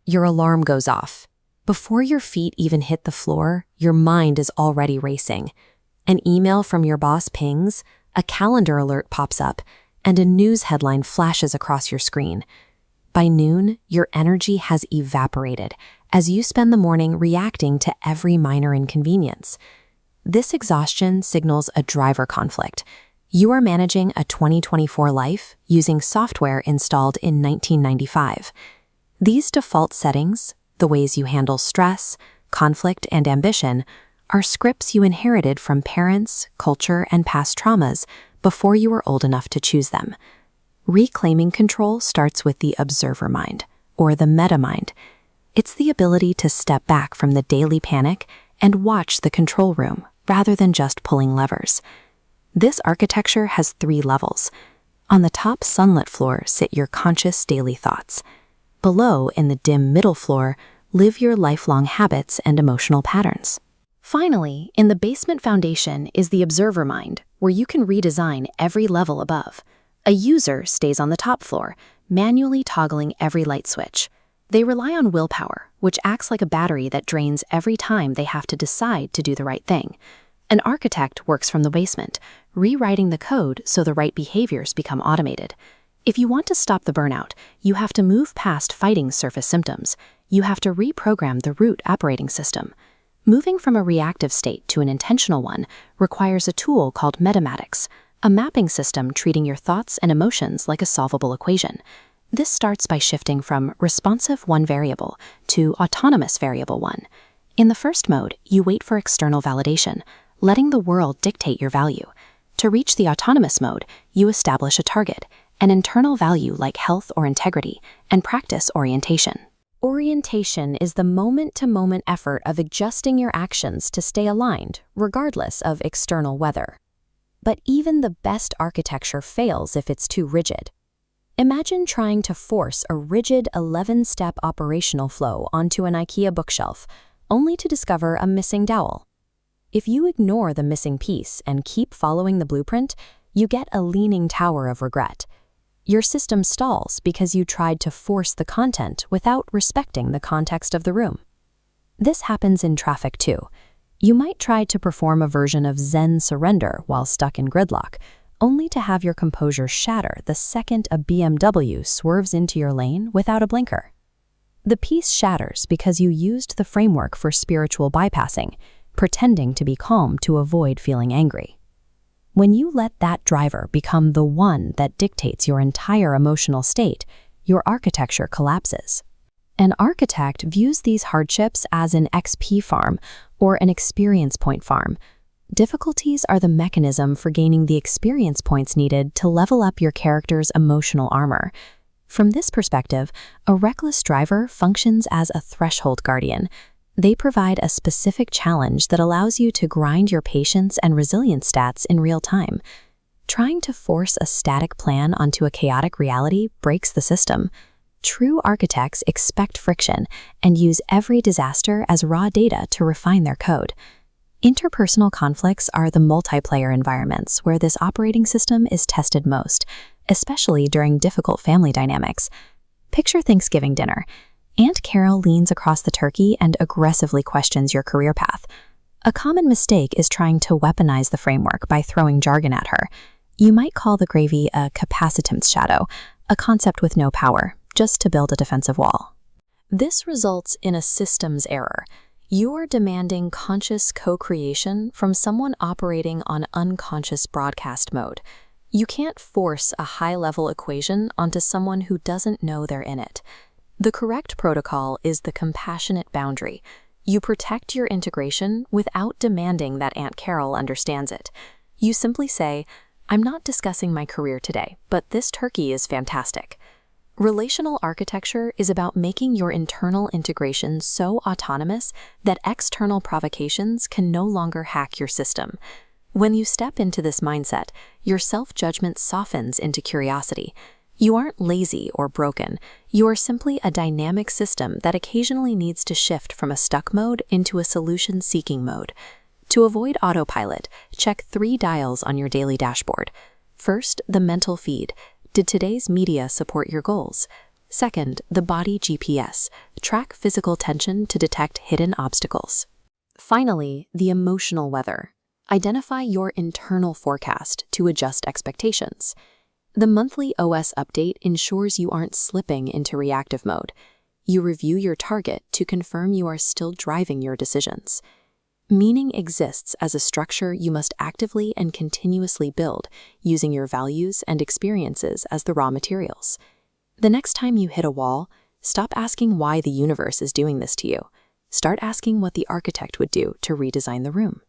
Your alarm goes off. Before your feet even hit the floor, your mind is already racing. An email from your boss pings, a calendar alert pops up, and a news headline flashes across your screen. By noon, your energy has evaporated as you spend the morning reacting to every minor inconvenience. This exhaustion signals a driver conflict. You are managing a 2024 life using software installed in 1995. These default settings, the ways you handle stress, conflict, and ambition, are scripts you inherited from parents, culture, and past traumas before you were old enough to choose them. Reclaiming control starts with the observer mind, or the meta mind. It's the ability to step back from the daily panic and watch the control room rather than just pulling levers. This architecture has 3 levels. On the top sunlit floor sit your conscious daily thoughts. Below, in the dim middle floor, live your lifelong habits and emotional patterns. Finally, in the basement foundation is the observer mind, where you can redesign every level above. A user stays on the top floor, manually toggling every light switch. They rely on willpower, which acts like a battery that drains every time they have to decide to do the right thing. An architect works from the basement, rewriting the code so the right behaviors become automated. If you want to stop the burnout, you have to move past fighting surface symptoms. You have to reprogram the root operating system. Moving from a reactive state to an intentional one requires a tool called Metamatics, a mapping system treating your thoughts and emotions like a solvable equation. This starts by shifting from responsive one variable to autonomous variable one. In the first mode, you wait for external validation, letting the world dictate your value. To reach the autonomous mode, you establish a target, an internal value like health or integrity, and practice orientation. Orientation is the moment-to-moment effort of adjusting your actions to stay aligned, regardless of external weather. But even the best architecture fails if it's too rigid. Imagine trying to force a rigid 11-step operational flow onto an IKEA bookshelf, only to discover a missing dowel. If you ignore the missing piece and keep following the blueprint, you get a leaning tower of regret. Your system stalls because you tried to force the content without respecting the context of the room. This happens in traffic too. You might try to perform a version of Zen surrender while stuck in gridlock, only to have your composure shatter the second a BMW swerves into your lane without a blinker. The piece shatters because you used the framework for spiritual bypassing, pretending to be calm to avoid feeling angry. When you let that driver become the one that dictates your entire emotional state, your architecture collapses. An architect views these hardships as an XP farm or an experience point farm. Difficulties are the mechanism for gaining the experience points needed to level up your character's emotional armor. From this perspective, a reckless driver functions as a threshold guardian. They provide a specific challenge that allows you to grind your patience and resilience stats in real time. Trying to force a static plan onto a chaotic reality breaks the system. True architects expect friction and use every disaster as raw data to refine their code. Interpersonal conflicts are the multiplayer environments where this operating system is tested most, especially during difficult family dynamics. Picture Thanksgiving dinner. Aunt Carol leans across the turkey and aggressively questions your career path. A common mistake is trying to weaponize the framework by throwing jargon at her. You might call the gravy a capacitance shadow, a concept with no power, just to build a defensive wall. This results in a systems error. You are demanding conscious co-creation from someone operating on unconscious broadcast mode. You can't force a high-level equation onto someone who doesn't know they're in it. The correct protocol is the compassionate boundary. You protect your integration without demanding that Aunt Carol understands it. You simply say, "I'm not discussing my career today, but this turkey is fantastic." Relational architecture is about making your internal integration so autonomous that external provocations can no longer hack your system. When you step into this mindset, your self-judgment softens into curiosity. You aren't lazy or broken. You are simply a dynamic system that occasionally needs to shift from a stuck mode into a solution-seeking mode. To avoid autopilot, check 3 dials on your daily dashboard. First, the mental feed. Did today's media support your goals? Second, the body GPS. Track physical tension to detect hidden obstacles. Finally, the emotional weather. Identify your internal forecast to adjust expectations. The monthly OS update ensures you aren't slipping into reactive mode. You review your target to confirm you are still driving your decisions. Meaning exists as a structure you must actively and continuously build, using your values and experiences as the raw materials. The next time you hit a wall, stop asking why the universe is doing this to you. Start asking what the architect would do to redesign the room.